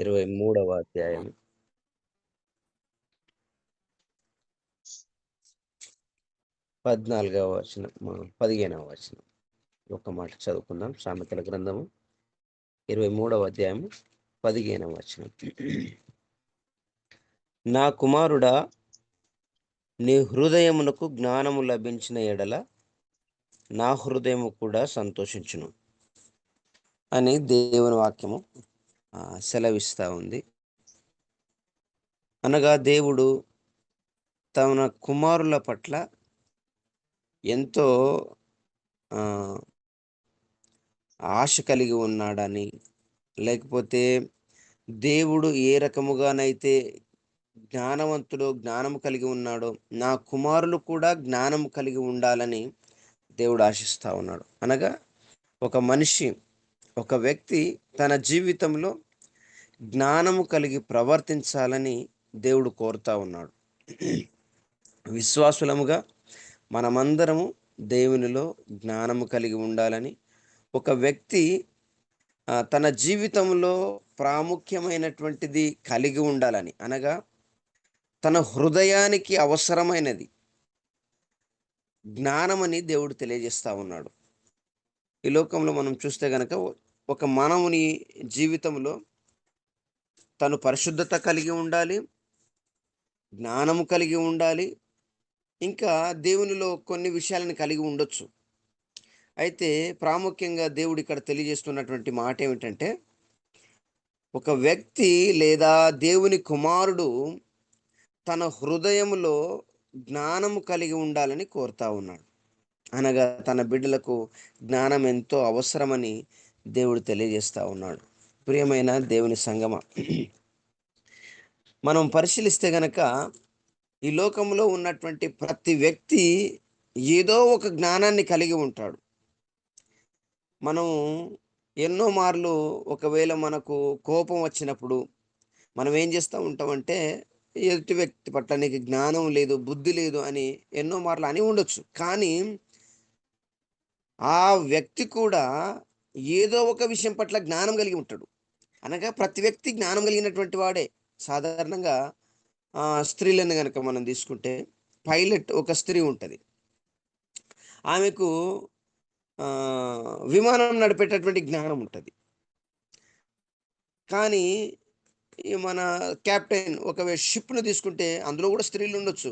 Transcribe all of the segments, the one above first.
23వ అధ్యాయం 14వ వచనం 15వ వచనం ఒక మాట చదువుకుందాం. సామెతల గ్రంథము 23వ అధ్యాయం 15వ వచనం. నా కుమారుడా, నీ హృదయమునకు జ్ఞానము లభించిన ఎడల నా హృదయము కూడా సంతోషించును అని దేవుని వాక్యము సెలవిస్తూ ఉంది. అనగా దేవుడు తన కుమారుల పట్ల ఎంతో ఆశ కలిగి ఉన్నాడని, లేకపోతే దేవుడు ఏ రకముగానైతే జ్ఞానం కలిగి ఉన్నాడో నా కుమారులు కూడా జ్ఞానం కలిగి ఉండాలని దేవుడు ఆశిస్తూ ఉన్నాడు. అనగా ఒక వ్యక్తి తన జీవితంలో జ్ఞానము కలిగి ప్రవర్తించాలని దేవుడు కోరుతా ఉన్నాడు. విశ్వాసులముగా మనమందరము దేవునిలో జ్ఞానము కలిగి ఉండాలని, ఒక వ్యక్తి తన జీవితంలో ప్రాముఖ్యమైనటువంటిది కలిగి ఉండాలని, అనగా తన హృదయానికి అవసరమైనది జ్ఞానమని దేవుడు తెలియజేస్తూ ఉన్నాడు. ఈ లోకంలో మనం చూస్తే గనక ఒక మానవుని జీవితంలో తను పరిశుద్ధత కలిగి ఉండాలి, జ్ఞానము కలిగి ఉండాలి, ఇంకా దేవునిలో కొన్ని విషయాలను కలిగి ఉండొచ్చు. అయితే ప్రాముఖ్యంగా దేవుడు ఇక్కడ తెలియజేస్తున్నటువంటి మాట ఏమిటంటే, ఒక వ్యక్తి లేదా దేవుని కుమారుడు తన హృదయంలో జ్ఞానము కలిగి ఉండాలని కోరుతా ఉన్నాడు. అనగా తన బిడ్డలకు జ్ఞానం ఎంతో అవసరమని దేవుడు తెలియజేస్తూ ఉన్నాడు. ప్రియమైన దేవుని సంగమ, మనం పరిశీలిస్తే గనక ఈ లోకంలో ఉన్నటువంటి ప్రతి వ్యక్తి ఏదో ఒక జ్ఞానాన్ని కలిగి ఉంటాడు. మనం ఎన్నో మార్లు ఒకవేళ మనకు కోపం వచ్చినప్పుడు మనం ఏం చేస్తూ ఉంటామంటే, ఎదుటి వ్యక్తి పట్ల నీకు జ్ఞానం లేదు, బుద్ధి లేదు అని ఎన్నో మార్లు అని ఉండొచ్చు. కానీ ఆ వ్యక్తి కూడా ఏదో ఒక విషయం పట్ల జ్ఞానం కలిగి ఉంటాడు. అనగా ప్రతి వ్యక్తి జ్ఞానం కలిగినటువంటి వాడే. సాధారణంగా స్త్రీలను కనుక మనం తీసుకుంటే, పైలట్ ఒక స్త్రీ ఉంటుంది. ఆమెకు విమానం నడిపేటటువంటి జ్ఞానం ఉంటుంది. కానీ మన క్యాప్టెన్ ఒక షిప్ను తీసుకుంటే అందులో కూడా స్త్రీలు ఉండొచ్చు.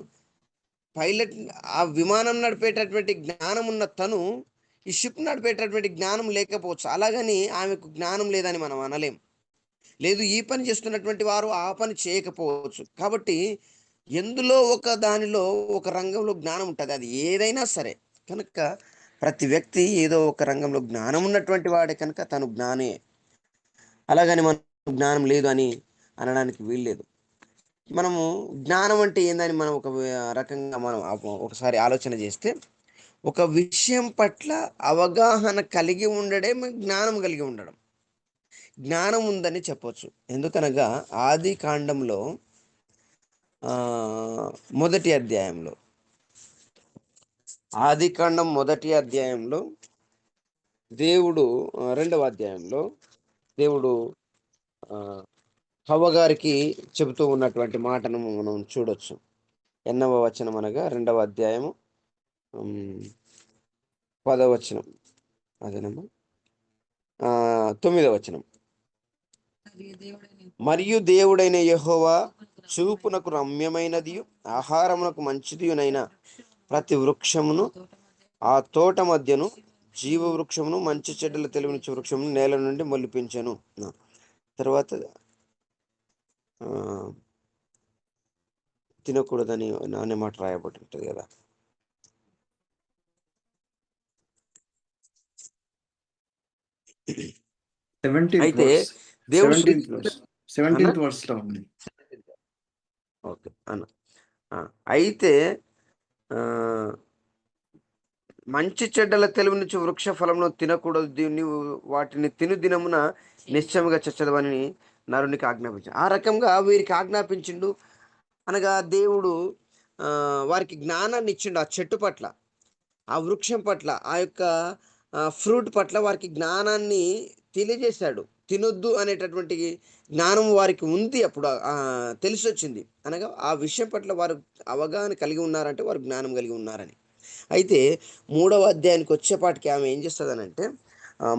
పైలట్ ఆ విమానం నడిపేటటువంటి జ్ఞానం ఉన్న తను ఈ షిప్ నడిపేటటువంటి జ్ఞానం లేకపోవచ్చు. అలాగని ఆమెకు జ్ఞానం లేదని మనం అనలేం. లేదు, ఈ పని చేస్తున్నటువంటి వారు ఆ పని చేయకపోవచ్చు. కాబట్టి ఎందులో ఒక దానిలో ఒక రంగంలో జ్ఞానం ఉంటుంది, అది ఏదైనా సరే. కనుక ప్రతి వ్యక్తి ఏదో ఒక రంగంలో జ్ఞానం ఉన్నటువంటి వాడే కనుక తను జ్ఞానే. అలాగని మనం జ్ఞానం లేదు అని అనడానికి వీల్లేదు. మనము జ్ఞానం అంటే ఏందని మనం ఒక రకంగా మనం ఒకసారి ఆలోచన చేస్తే, ఒక విషయం పట్ల అవగాహన కలిగి ఉండడే జ్ఞానం కలిగి ఉండడం. జ్ఞానం ఉందని చెప్పొచ్చు. ఎందుకనగా ఆది కాండంలో మొదటి అధ్యాయంలో దేవుడు 2వ అధ్యాయంలో దేవుడు హవ్వ గారికి చెబుతూ ఉన్నటువంటి మాటను మనం చూడొచ్చు. 8వ వచనం అనగా 2వ అధ్యాయము 10వ వచనం, అదేనమ్మా 9వ వచనం. మరియు దేవుడైన యెహోవా చూపునకు రమ్యమైనది, ఆహారమునకు మంచిదియునైన ప్రతి వృక్షమును ఆ తోట మధ్యను, జీవ వృక్షమును మంచి చెడ్డల తెలివినిచ్చు వృక్షమును నేల నుండి మొలిపించెను. తర్వాత తినకూడదని అనే మాట రాయబడి ఉంటుంది కదా. అయితే దేవుడు ఓకే అన్న అయితే మంచి చెడ్డల తెలివినిచ్చు వృక్ష ఫలమును తినకూడదు, నీవు వాటిని తిను దినమున నిశ్చయముగా చచ్చదవని నరునికి ఆజ్ఞాపించు. ఆ రకంగా వీరికి ఆజ్ఞాపించిండు. అనగా దేవుడు వారికి జ్ఞానాన్ని ఇచ్చిండు. ఆ చెట్టు పట్ల, ఆ వృక్షం పట్ల, ఆ యొక్క ఫ్రూట్ పట్ల వారికి జ్ఞానాన్ని తెలియజేశాడు. తినొద్దు అనేటటువంటి జ్ఞానం వారికి ఉంది. అప్పుడు తెలిసి వచ్చింది. అనగా ఆ విషయం పట్ల వారు అవగాహన కలిగి ఉన్నారంటే వారు జ్ఞానం కలిగి ఉన్నారని. అయితే 3వ అధ్యాయానికి వచ్చేపాటికి ఆమె ఏం చేస్తుందనంటే,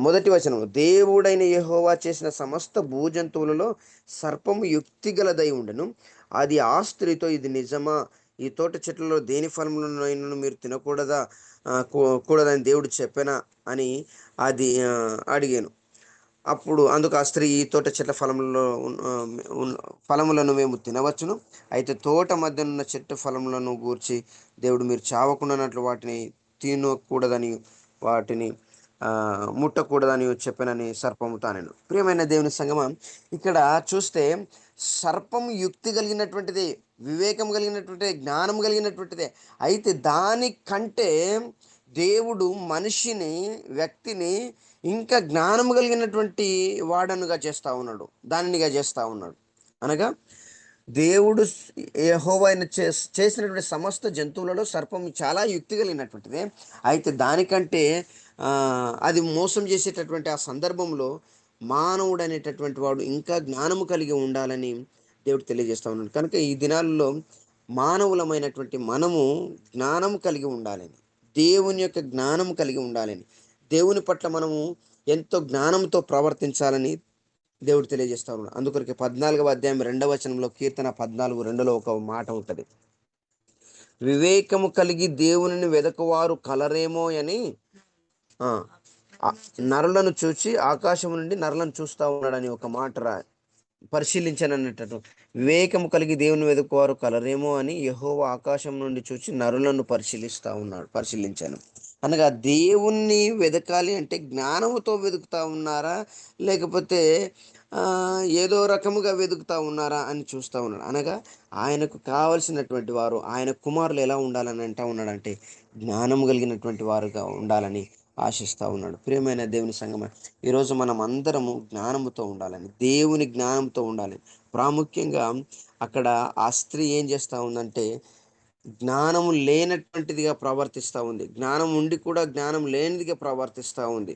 మొదటి వచనం, దేవుడైన యెహోవా చేసిన సమస్త భూజంతువులలో సర్పము యుక్తి గలదై ఉండెను. అది ఆ స్త్రీతో, ఇది నిజమా, ఈ తోట చెట్లలో దేని ఫలములనైనను మీరు తినకూడదా, కూడదని దేవుడు చెప్పెనా అని అది అడిగాను. అప్పుడు అందుకు ఆ స్త్రీ, ఈ తోట చెట్ల ఫలములలో ఫలములను మేము తినవచ్చును, అయితే తోట మధ్యనున్న చెట్టు ఫలములను గూర్చి దేవుడు మీరు చావకుండానట్లు వాటిని తినకూడదని, వాటిని ముట్టకూడదని చెప్పానని సర్పము తానెను. ప్రియమైన దేవుని సంగమా, ఇక్కడ చూస్తే సర్పం యుక్తి కలిగినటువంటిది, వివేకం కలిగినటువంటిది, జ్ఞానం కలిగినటువంటిదే. అయితే దానికంటే దేవుడు మనిషిని, వ్యక్తిని ఇంకా జ్ఞానం కలిగినటువంటి వాడనుగా చేస్తూ ఉన్నాడు, దానినిగా చేస్తూ ఉన్నాడు. అనగా దేవుడు యెహోవా ఆయన చేసినటువంటి సమస్త జంతువులలో సర్పం చాలా యుక్తి కలిగినటువంటిదే. అయితే దానికంటే అది మోసం చేసేటటువంటి ఆ సందర్భంలో మానవుడు అనేటటువంటి వాడు ఇంకా జ్ఞానము కలిగి ఉండాలని దేవుడు తెలియజేస్తూ ఉన్నాడు. కనుక ఈ దినాల్లో మానవులమైనటువంటి మనము జ్ఞానం కలిగి ఉండాలని, దేవుని యొక్క జ్ఞానం కలిగి ఉండాలని, దేవుని పట్ల మనము ఎంతో జ్ఞానంతో ప్రవర్తించాలని దేవుడు తెలియజేస్తా ఉన్నాడు. అందుకొరకు 14వ అధ్యాయం 2వ వచనంలో, కీర్తన 14:2లో ఒక మాట ఉంటుంది, వివేకము కలిగి దేవునిని వెదకువారు కలరేమో అని ఆ, నరులను చూచి ఆకాశం నుండి నరులను చూస్తా ఉన్నాడని ఒక మాట పరిశీలించాను అన్నట్టు. వివేకము కలిగి దేవుని వెతుకువారు కలరేమో అని యెహోవా ఆకాశం నుండి చూచి నరులను పరిశీలించాను. అనగా దేవుణ్ణి వెతకాలి అంటే జ్ఞానముతో వెతుకుతా ఉన్నారా, లేకపోతే ఏదో రకముగా వెతుకుతా ఉన్నారా అని చూస్తూ ఉన్నాడు. అనగా ఆయనకు కావలసినటువంటి వారు, ఆయన కుమారులు ఎలా ఉండాలని అంటా ఉన్నాడంటే, జ్ఞానం కలిగినటువంటి వారుగా ఉండాలని ఆశిస్తూ ఉన్నాడు. ప్రియమైన దేవుని సంగమ, ఈరోజు మనం అందరము జ్ఞానముతో ఉండాలని, దేవుని జ్ఞానంతో ఉండాలి. ప్రాముఖ్యంగా అక్కడ ఆ స్త్రీ ఏం చేస్తూ ఉందంటే, జ్ఞానము లేనటువంటిదిగా ప్రవర్తిస్తూ ఉంది, జ్ఞానం ఉండి కూడా జ్ఞానం లేనిదిగా ప్రవర్తిస్తూ ఉంది.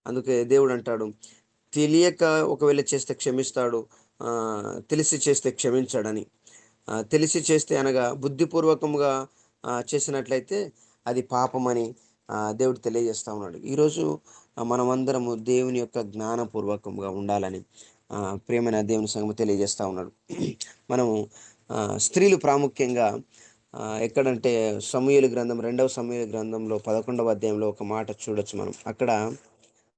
అందుకే దేవుడు అంటాడు, తెలియక ఒకవేళ చేస్తే క్షమిస్తాడు, తెలిసి చేస్తే క్షమించాడని. తెలిసి చేస్తే అనగా బుద్ధిపూర్వకంగా చేసినట్లయితే అది పాపమని దేవుడు తెలియజేస్తూ ఉన్నాడు. ఈరోజు మనమందరము దేవుని యొక్క జ్ఞానపూర్వకంగా ఉండాలని ప్రియమైన దేవుని సంగతి తెలియజేస్తూ ఉన్నాడు. మనము స్త్రీలు ప్రాముఖ్యంగా ఎక్కడంటే సమూయేలు గ్రంథం, 2వ సమూయేలు గ్రంథంలో 11వ అధ్యాయంలో ఒక మాట చూడొచ్చు మనం. అక్కడ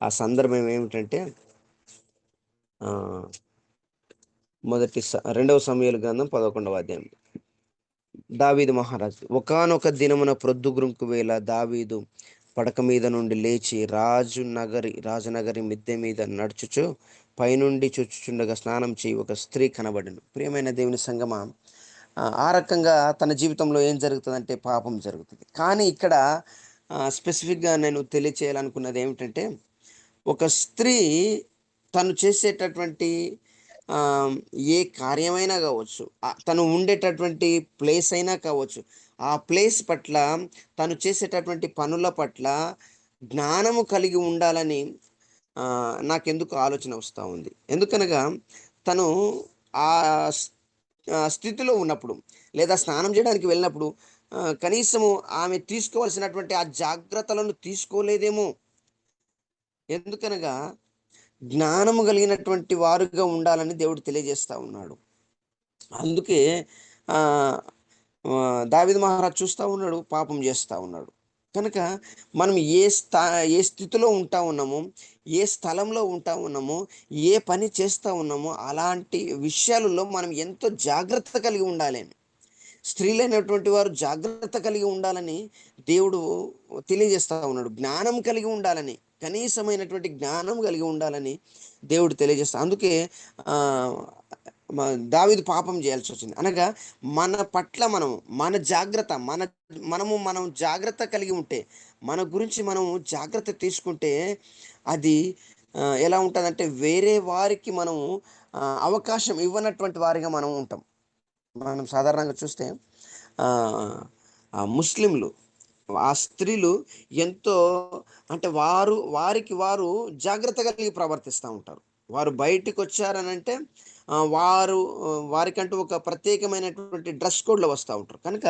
ఆ సందర్భం ఏమిటంటే, మొదటి 2వ సమూయేలు గ్రంథం 11వ అధ్యాయం. దావీదు మహారాజు, ఒకానొక దినమున ప్రొద్దుగుంకు వేళ దావీదు పడక మీద నుండి లేచి రాజనగరి మిద్దె మీద నడుచుచు పైనుండి చూచుచుండగా స్నానం చేయి ఒక స్త్రీ కనబడను. ప్రియమైన దేవుని సంగమా, ఆ రకంగా తన జీవితంలో ఏం జరుగుతుందంటే పాపం జరుగుతుంది. కానీ ఇక్కడ స్పెసిఫిక్గా నేను తెలియచేయాలనుకున్నది ఏమిటంటే, ఒక స్త్రీ తను చేసేటటువంటి ఏ కార్యమైనా కావచ్చు, తను ఉండేటటువంటి ప్లేస్ అయినా కావచ్చు, ఆ ప్లేస్ పట్ల, తను చేసేటటువంటి పనుల పట్ల జ్ఞానము కలిగి ఉండాలని నాకెందుకు ఆలోచన వస్తూ ఉంది. ఎందుకనగా తను ఆ స్థితిలో ఉన్నప్పుడు, లేదా స్నానం చేయడానికి వెళ్ళినప్పుడు కనీసము ఆమె తీసుకోవాల్సినటువంటి ఆ జాగ్రత్తలను తీసుకోలేదేమో. ఎందుకనగా జ్ఞానము కలిగినటువంటి వారుగా ఉండాలని దేవుడు తెలియజేస్తూ ఉన్నాడు. అందుకే దావీదు మహారాజు చూస్తూ ఉన్నాడు, పాపం చేస్తూ ఉన్నాడు. కనుక మనం ఏ స్థితిలో ఉంటా ఉన్నామో, ఏ స్థలంలో ఉంటా ఉన్నామో, ఏ పని చేస్తూ ఉన్నామో, అలాంటి విషయాలలో మనం ఎంతో జాగ్రత్త కలిగి ఉండాలి. స్త్రీలైనటువంటి వారు జాగ్రత్త కలిగి ఉండాలని దేవుడు తెలియజేస్తూ ఉన్నాడు. జ్ఞానం కలిగి ఉండాలని, కనీసమైనటువంటి జ్ఞానం కలిగి ఉండాలని దేవుడు తెలియజేస్తా. అందుకే దావీదు పాపం చేయాల్సి వచ్చింది. అనగా మన పట్ల మనం జాగ్రత్త కలిగి ఉంటే, మన గురించి మనము జాగ్రత్త తీసుకుంటే, అది ఎలా ఉంటుందంటే, వేరే వారికి మనము అవకాశం ఇవ్వనటువంటి వారిగా మనం ఉంటాం. మనం సాధారణంగా చూస్తే ముస్లింలు, ఆ స్త్రీలు ఎంతో అంటే వారికి వారు జాగ్రత్త కలిగి ప్రవర్తిస్తూ ఉంటారు. వారు బయటికి వచ్చారనంటే వారికంటూ ఒక ప్రత్యేకమైనటువంటి డ్రెస్ కోడ్‌లో వస్తా ఉంటారు. కనుక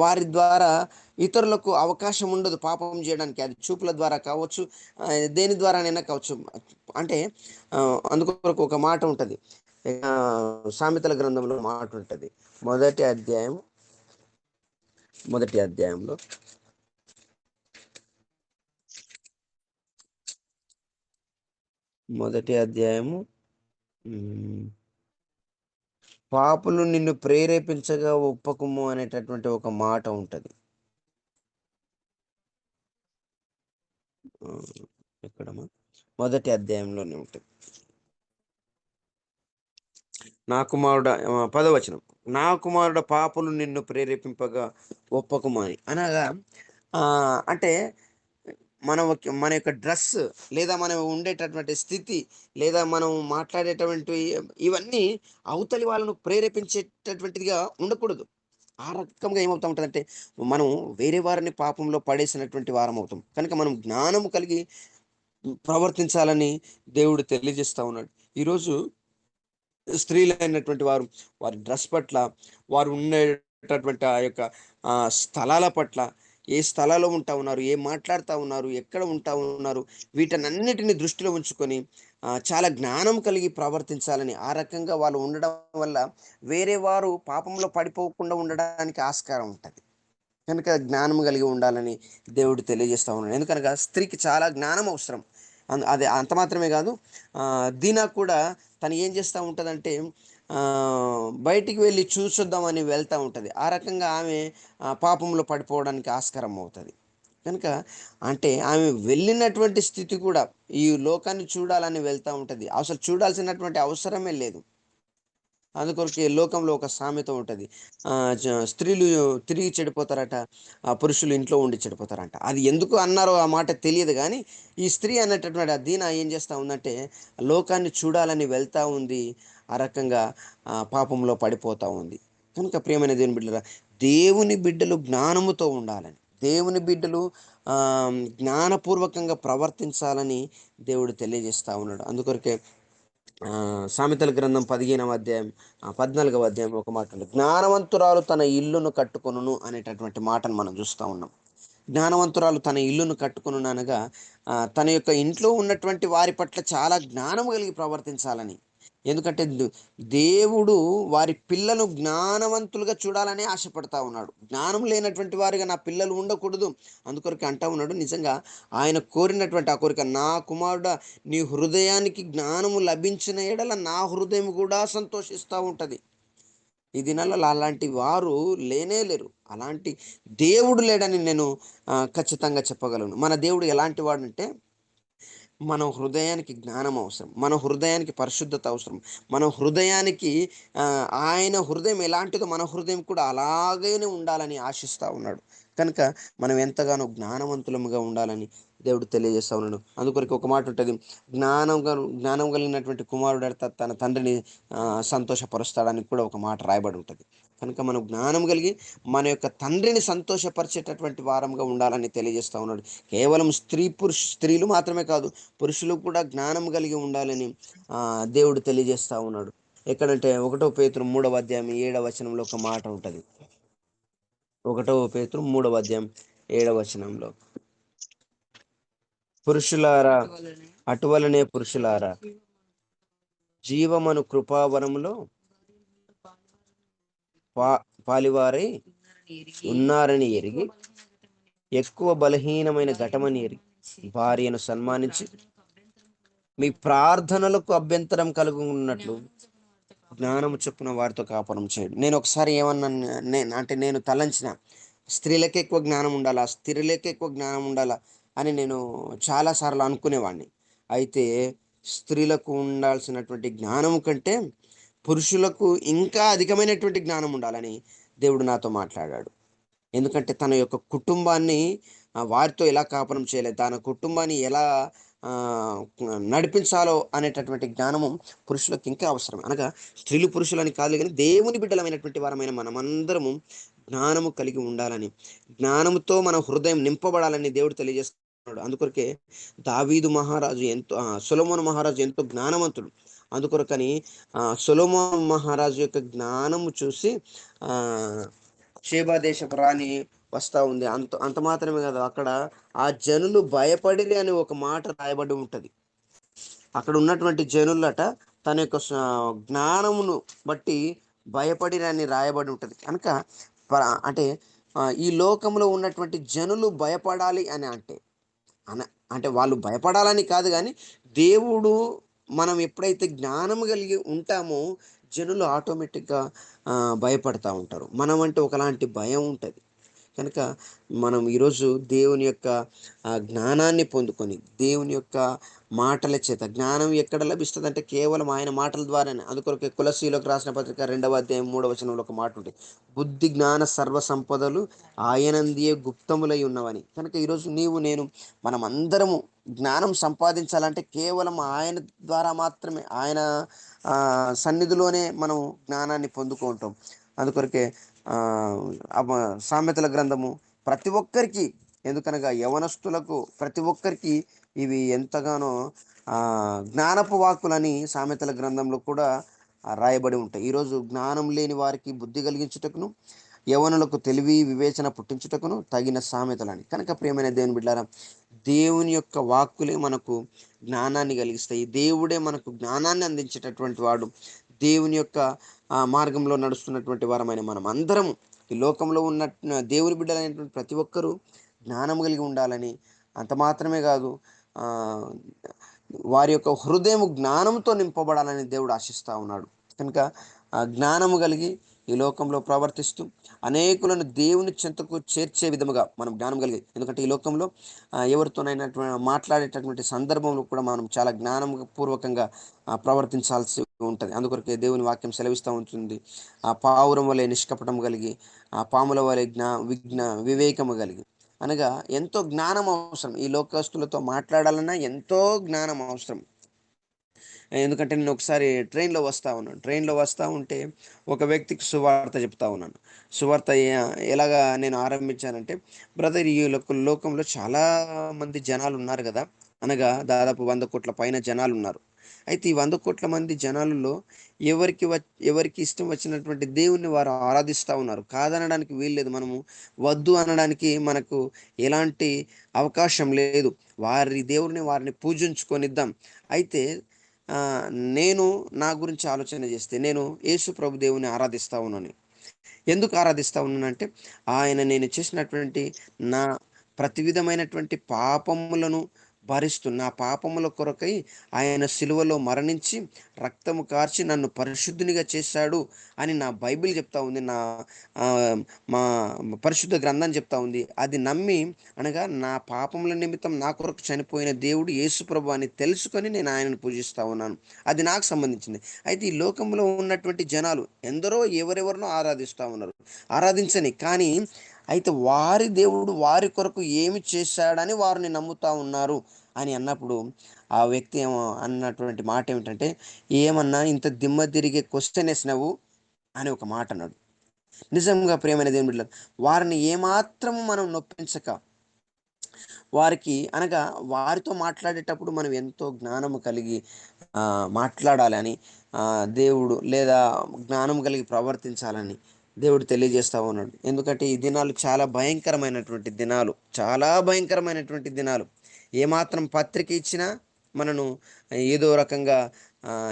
వారి ద్వారా ఇతరులకు అవకాశం ఉండదు పాపం చేయడానికి. అది చూపుల ద్వారా కావచ్చు, దేని ద్వారానైనా కావచ్చు. అంటే అందుకొరకు ఒక మాట ఉంటది. సామెతల గ్రంథంలో మాట ఉంటది. మొదటి అధ్యాయం మొదటి అధ్యాయంలో మొదటి అధ్యాయము పాపులు నిన్ను ప్రేరేపించగా ఒప్పకుము అనేటటువంటి ఒక మాట ఉంటది. ఎక్కడమ్మా? మొదటి అధ్యాయంలోనే ఉంటది. నా కుమారుడ 10వ వచనం. నా కుమారుడ పాపులు నిన్ను ప్రేరేపింపగా ఒప్పకుము అని. అనగా అంటే మన యొక్క డ్రెస్, లేదా మనం ఉండేటటువంటి స్థితి, లేదా మనం మాట్లాడేటువంటి ఇవన్నీ అవతలి వాళ్ళను ప్రేరేపించేటటువంటిదిగా ఉండకూడదు. ఆ రకంగా ఏమవుతా ఉంటదంటే, మనం వేరే వారిని పాపంలో పడేసినటువంటి వారం అవుతాం. కనుక మనం జ్ఞానము కలిగి ప్రవర్తించాలని దేవుడు తెలియజేస్తా ఉన్నాడు. ఈరోజు స్త్రీలైనటువంటి వారు వారి డ్రెస్ పట్ల, వారు ఉండేటటువంటి ఆ యొక్క స్థలాల పట్ల, ఏ స్థలాల్లో ఉంటా ఉన్నారు, ఏం మాట్లాడుతా ఉన్నారు, ఎక్కడ ఉంటా ఉన్నారు, వీటన్నిటిని దృష్టిలో ఉంచుకొని చాలా జ్ఞానం కలిగి ప్రవర్తించాలని, ఆ రకంగా వాళ్ళు ఉండడం వల్ల వేరే వారు పాపంలో పడిపోకుండా ఉండడానికి ఆస్కారం ఉంటుంది. కనుక జ్ఞానం కలిగి ఉండాలని దేవుడు తెలియజేస్తా ఉన్నాడు. ఎందుకనగా స్త్రీకి చాలా జ్ఞానం అవసరం. అదే అంత మాత్రమే కాదు, దీనా కూడా తను ఏం చేస్తూ ఉంటుందంటే, బయటికి వెళ్ళి చూసొద్దామని వెళ్తూ ఉంటుంది. ఆ రకంగా ఆమె పాపంలో పడిపోవడానికి ఆస్కారం అవుతుంది. కనుక అంటే ఆమె వెళ్ళినటువంటి స్థితి కూడా ఈ లోకాన్ని చూడాలని వెళ్తూ ఉంటుంది. అసలు చూడాల్సినటువంటి అవసరమే లేదు. అందుకొరకే లోకంలో ఒక సామెత ఉంటది. స్త్రీలు తిరిగి చెడిపోతారట, పురుషులు ఇంట్లో ఉండి చెడిపోతారంట. అది ఎందుకు అన్నారో ఆ మాట తెలియదు గానీ, ఈ స్త్రీ అనేటటువంటి ఆ దీన ఏం చేస్తా ఉందంటే, లోకాన్ని చూడాలని వెళ్తా ఉంది. ఆ రకంగా పాపంలో పడిపోతా ఉంది. కనుక ప్రియమైన దేవుని బిడ్డలారా, దేవుని బిడ్డలు జ్ఞానముతో ఉండాలని, దేవుని బిడ్డలు జ్ఞానపూర్వకంగా ప్రవర్తించాలని దేవుడు తెలియజేస్తా ఉన్నాడు. అందుకొరకే సామెతల గ్రంథం 15వ అధ్యాయం 14వ అధ్యాయం ఒక మాట ఉంది. జ్ఞానవంతురాలు తన ఇల్లును కట్టుకొనును అనేటటువంటి మాటను మనం చూస్తూ ఉన్నాం. జ్ఞానవంతురాలు తన ఇల్లును కట్టుకొనును అనగా తన యొక్క ఇంట్లో ఉన్నటువంటి వారి పట్ల చాలా జ్ఞానం కలిగి ప్రవర్తించాలని. ఎందుకంటే దేవుడు వారి పిల్లలు జ్ఞానవంతులుగా చూడాలని ఆశపడతా ఉన్నాడు. జ్ఞానం లేనటువంటి వారిగా నా పిల్లలు ఉండకూడదు. అందుకొరకు అంటా ఉన్నాడు. నిజంగా ఆయన కోరినటువంటి ఆ కోరిక, నా కుమారుడా నీ హృదయానికి జ్ఞానము లభించిన ఎడల నా హృదయం కూడా సంతోషిస్తూ ఉంటుంది. ఈ దినాలలో అలాంటి వారు లేనే లేరు. అలాంటి దేవుడు లేడని నేను ఖచ్చితంగా చెప్పగలను. మన దేవుడు ఎలాంటి వాడంటే, మన హృదయానికి జ్ఞానం అవసరం, మన హృదయానికి పరిశుద్ధత అవసరం, మన హృదయానికి ఆయన హృదయం ఎలాంటిదో మన హృదయం కూడా అలాగనే ఉండాలని ఆశిస్తూ ఉన్నాడు. కనుక మనం ఎంతగానో జ్ఞానవంతులముగా ఉండాలని దేవుడు తెలియజేస్తా ఉన్నాడు. అందుకొరకు ఒక మాట ఉంటుంది, జ్ఞానం కలిగినటువంటి కుమారుడు తన తండ్రిని సంతోషపరుస్తాడని కూడా ఒక మాట రాయబడి ఉంటుంది. కనుక మనం జ్ఞానం కలిగి మన యొక్క తండ్రిని సంతోషపరిచేటటువంటి వారంగా ఉండాలని తెలియజేస్తా ఉన్నాడు. కేవలం స్త్రీలు మాత్రమే కాదు, పురుషులు కూడా జ్ఞానం కలిగి ఉండాలని దేవుడు తెలియజేస్తా ఉన్నాడు. ఎక్కడంటే 1 పేతురు 3వ అధ్యాయం 7వ వచనంలో ఒక మాట ఉంటుంది. 1 పేతురు 3వ అధ్యాయం 7వ వచనంలో, పురుషులారా అటువలనే పురుషులారా జీవమను కృపావరములో పాలివారై ఉన్నారని ఎరిగి, ఎక్కువ బలహీనమైన ఘటమని ఎరిగి భార్యను సన్మానించి మీ ప్రార్థనలకు అభ్యంతరం కలుగున్నట్లు జ్ఞానము చొప్పున వారితో కాపురం చేయండి. నేను ఒకసారి ఏమన్నా, నేను తలంచిన, స్త్రీలకే ఎక్కువ జ్ఞానం ఉండాలా, స్త్రీలకే ఎక్కువ జ్ఞానం ఉండాలా అని నేను చాలాసార్లు అనుకునేవాడిని. అయితే స్త్రీలకు ఉండాల్సినటువంటి జ్ఞానం కంటే పురుషులకు ఇంకా అధికమైనటువంటి జ్ఞానం ఉండాలని దేవుడు నాతో మాట్లాడాడు. ఎందుకంటే తన యొక్క కుటుంబాన్ని వారితో ఎలా కాపురం చేయలేదు, తన కుటుంబాన్ని ఎలా నడిపించాలో అనేటటువంటి జ్ఞానము పురుషులకు ఇంకా అవసరం. అనగా స్త్రీలు పురుషులని కాదు కానీ దేవుని బిడ్డలమైనటువంటి వారమైన మనమందరము జ్ఞానము కలిగి ఉండాలని, జ్ఞానముతో మన హృదయం నింపబడాలని దేవుడు తెలియజేస్తాడు. ఉన్నాడు. అందుకొరకే దావీదు మహారాజు ఎంతో సొలొమోను మహారాజు ఎంతో జ్ఞానవంతుడు. అందుకొరకని సొలొమోను మహారాజు యొక్క జ్ఞానము చూసి షేబా దేశపు రాణి వస్తా ఉంది. అంత మాత్రమే కాదు, అక్కడ ఆ జనులు భయపడిరి అని ఒక మాట రాయబడి ఉంటది. అక్కడ ఉన్నటువంటి జనులట తన యొక్క జ్ఞానమును బట్టి భయపడిరి అని రాయబడి ఉంటది. కనుక అంటే ఈ లోకంలో ఉన్నటువంటి జనులు భయపడాలి అని అన అంటే వాళ్ళు భయపడాలని కాదు కానీ, దేవుడు మనం ఎప్పుడైతే జ్ఞానము కలిగి ఉంటామో జనులు ఆటోమేటిక్గా భయపడతా ఉంటారు. మనం అంటే ఒకలాంటి భయం ఉంటుంది. కనుక మనం ఈరోజు దేవుని యొక్క జ్ఞానాన్ని పొందుకొని, దేవుని యొక్క మాటల చేత జ్ఞానం ఎక్కడ లభిస్తుంది అంటే కేవలం ఆయన మాటల ద్వారానే. అందుకొరకు కొలస్సీలకు రాసిన పత్రిక 2వ అధ్యాయం 3వ వచనంలో ఒక మాట ఉంటుంది, బుద్ధి జ్ఞాన సర్వ సంపదలు ఆయనందియే గుప్తములై ఉన్నవని. కనుక ఈరోజు నీవు నేను మనం అందరము జ్ఞానం సంపాదించాలంటే కేవలం ఆయన ద్వారా మాత్రమే, ఆయన సన్నిధిలోనే మనం జ్ఞానాన్ని పొందుకుంటాం. అందుకొరకే సామెతల గ్రంథము ప్రతి ఒక్కరికి, ఎందుకనగా యవనస్తులకు ప్రతి ఒక్కరికి ఇవి ఎంతగానో జ్ఞానపు వాక్కులని సామెతల గ్రంథంలో కూడా రాయబడి ఉంటాయి. ఈరోజు జ్ఞానం లేని వారికి బుద్ధి కలిగించుటకును, యవనులకు తెలివి వివేచన పుట్టించుటకును తగిన సామెతలని. కనుక ప్రియమైన దేవుని బిడ్డారా, దేవుని యొక్క వాక్కులే మనకు జ్ఞానాన్ని కలిగిస్తాయి. దేవుడే మనకు జ్ఞానాన్ని అందించేటటువంటి వాడు. దేవుని యొక్క మార్గంలో నడుస్తున్నటువంటి వారమైన మనం అందరము ఈ లోకంలో ఉన్న దేవుని బిడ్డలైనటువంటి ప్రతి ఒక్కరూ జ్ఞానం కలిగి ఉండాలని, అంత మాత్రమే కాదు వారి యొక్క హృదయం జ్ఞానంతో నింపబడాలని దేవుడు ఆశిస్తూ ఉన్నాడు. కనుక జ్ఞానము కలిగి ఈ లోకంలో ప్రవర్తిస్తూ అనేకులను దేవుని చెంతకు చేర్చే విధముగా మనం జ్ఞానం కలిగి, ఎందుకంటే ఈ లోకంలో ఎవరితోనైనా మాట్లాడేటటువంటి సందర్భంలో కూడా మనం చాలా జ్ఞానపూర్వకంగా ప్రవర్తించాల్సి ఉంటుంది. అందుకొరకే దేవుని వాక్యం సెలవిస్తూ ఉంటుంది, ఆ పావురం వలె నిష్కపటం కలిగి, ఆ పాముల వలె వివేకము కలిగి. అనగా ఎంతో జ్ఞానం అవసరం. ఈ లోకస్తులతో మాట్లాడాలన్నా ఎంతో జ్ఞానం అవసరం. ఎందుకంటే నేను ఒకసారి ట్రైన్లో వస్తూ ఉంటే ఒక వ్యక్తికి సువార్త చెప్తా ఉన్నాను. సువార్త ఎలాగా నేను ఆరంభించానంటే, బ్రదర్ ఈ లోకంలో చాలా మంది జనాలు ఉన్నారు కదా, అనగా దాదాపు 100 కోట్ల పైన జనాలు ఉన్నారు. అయితే ఈ 100 కోట్ల మంది జనాలలో ఎవరికి ఇష్టం వచ్చినటువంటి దేవుణ్ణి వారు ఆరాధిస్తూ ఉన్నారు. కాదనడానికి వీల్లేదు. మనము వద్దు అనడానికి మనకు ఎలాంటి అవకాశం లేదు. వారి దేవుడిని వారిని పూజించుకొనిద్దాం. అయితే నేను నా గురించి ఆలోచన చేస్తే నేను యేసు ప్రభు దేవుని ఆరాధిస్తూ ఉన్నాను. ఎందుకు ఆరాధిస్తూ ఉన్నానంటే, నేను చేసినటువంటి నా ప్రతి విధమైనటువంటి పాపములను భరిస్తున్న ఆ పాపముల కొరకై ఆయన సిలువలో మరణించి రక్తము కార్చి నన్ను పరిశుద్ధునిగా చేశాడు అని నా బైబిల్ చెప్తా ఉంది. మా పరిశుద్ధ గ్రంథం చెప్తా ఉంది. అది నమ్మి, అనగా నా పాపముల నిమిత్తం నా కొరకు చనిపోయిన దేవుడు యేసుప్రభు అని తెలుసుకొని నేను ఆయనను పూజిస్తూ ఉన్నాను. అది నాకు సంబంధించింది. అయితే ఈ లోకంలో ఉన్నటువంటి జనాలు ఎందరో ఎవరెవరినో ఆరాధిస్తూ ఉన్నారు. ఆరాధించని కానీ, అయితే వారి దేవుడు వారి కొరకు ఏమి చేశాడని వారిని నమ్ముతూ ఉన్నారు అని అన్నప్పుడు ఆ వ్యక్తి అన్నటువంటి మాట ఏమిటంటే, ఏమన్నా ఇంత దిమ్మ తిరిగే క్వశ్చన్ వేసినావు అని ఒక మాట అన్నాడు. నిజంగా ప్రియమైన దేవుని బిడ్డలు, వారిని ఏమాత్రం మనం నొప్పించక, వారికి అనగా వారితో మాట్లాడేటప్పుడు మనం ఎంతో జ్ఞానము కలిగి మాట్లాడాలని దేవుడు, లేదా జ్ఞానం కలిగి ప్రవర్తించాలని దేవుడు తెలియజేస్తూ ఉన్నాడు. ఎందుకంటే ఈ దినాలు చాలా భయంకరమైనటువంటి దినాలు, చాలా భయంకరమైనటువంటి దినాలు. ఏమాత్రం పత్రిక ఇచ్చినా మనను ఏదో రకంగా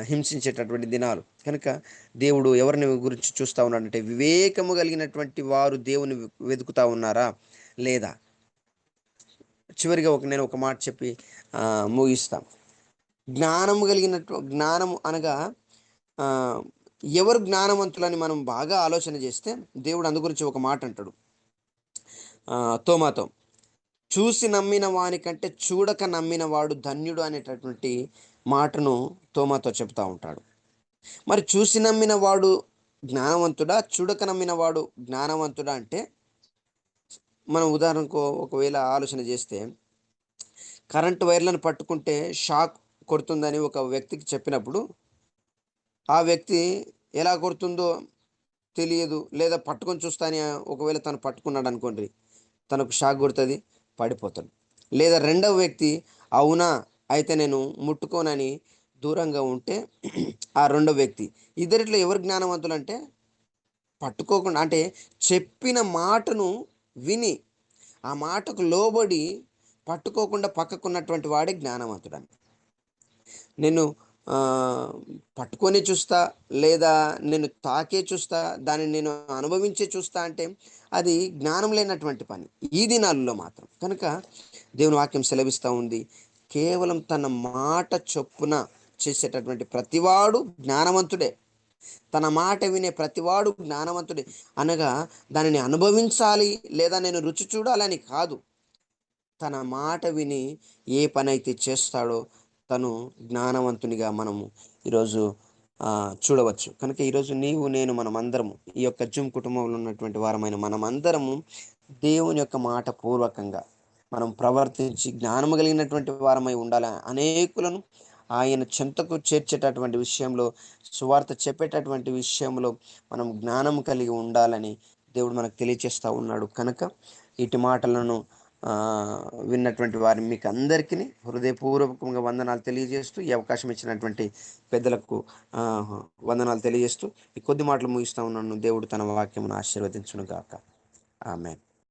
హింసించేటటువంటి దినాలు. కనుక దేవుడు ఎవరిని గురించి చూస్తూ ఉన్నాడంటే, వివేకము కలిగినటువంటి వారు దేవుని వెతుకుతూ ఉన్నారా లేదా. చివరిగా నేను ఒక మాట చెప్పి ముగిస్తాం. జ్ఞానము అనగా ఎవరు జ్ఞానవంతులని మనం బాగా ఆలోచన చేస్తే దేవుడు అందు గురించి ఒక మాట అంటాడు తోమాతో, చూసి నమ్మిన వాని కంటే చూడక నమ్మిన వాడు ధన్యుడు అనేటటువంటి మాటను తోమాతో చెప్తా ఉంటాడు. మరి చూసి నమ్మిన వాడు జ్ఞానవంతుడా, చూడక నమ్మిన వాడు జ్ఞానవంతుడా అంటే, మనం ఉదాహరణకు ఒకవేళ ఆలోచన చేస్తే, కరెంటు వైర్లను పట్టుకుంటే షాక్ కొడుతుందని ఒక వ్యక్తికి చెప్పినప్పుడు, ఆ వ్యక్తి ఎలా కొడుతుందో తెలియదు, లేదా పట్టుకొని చూస్తాని ఒకవేళ తను పట్టుకున్నాడు అనుకోండి, తనకు షాక్ కొడుతుంది, పడిపోతాడు. లేదా రెండవ వ్యక్తి అవునా అయితే నేను ముట్టుకోనని దూరంగా ఉంటే ఆ రెండవ వ్యక్తి, ఇద్దరిట్లో ఎవరు జ్ఞానవంతులు అంటే పట్టుకోకుండా, అంటే చెప్పిన మాటను విని ఆ మాటకు లోబడి పట్టుకోకుండా పక్కకున్నటువంటి వాడే జ్ఞానవంతుడు. నేను పట్టుకొని చూస్తా, లేదా నేను తాకే చూస్తా, దానిని నేను అనుభవించే చూస్తా అంటే అది జ్ఞానం లేనటువంటి పని ఈ దినాల్లో మాత్రం. కనుక దేవుని వాక్యం సెలవిస్తూ ఉంది, కేవలం తన మాట చొప్పున చేసేటటువంటి ప్రతివాడు జ్ఞానవంతుడే. తన మాట వినే ప్రతివాడు జ్ఞానవంతుడే అనగా దానిని అనుభవించాలి లేదా నేను రుచి చూడాలని కాదు. తన మాట విని ఏ పని అయితే చేస్తాడో తను జ్ఞానవంతునిగా మనము ఈరోజు చూడవచ్చు. కనుక ఈరోజు నీవు నేను మనమందరము ఈ యొక్క జూమ్ కుటుంబంలో ఉన్నటువంటి వారమైన మనమందరము దేవుని యొక్క మాట పూర్వకంగా మనం ప్రవర్తించి జ్ఞానము కలిగినటువంటి వారమై ఉండాలి. అనేకులను ఆయన చెంతకు చేర్చేటటువంటి విషయంలో, సువార్త చెప్పేటటువంటి విషయంలో మనం జ్ఞానం కలిగి ఉండాలని దేవుడు మనకు తెలియచేస్తూ ఉన్నాడు. కనుక ఇటు మాటలను విన్నటువంటి వారి మీకు అందరికీ హృదయపూర్వకంగా వందనాలు తెలియజేస్తూ, ఈ అవకాశం ఇచ్చినటువంటి పెద్దలకు వందనాలు తెలియజేస్తూ ఈ కొద్ది మాటలు ముగిస్తూ ఉన్నాను. దేవుడు తన వాక్యమును ఆశీర్వదించును గాక. ఆమేన్.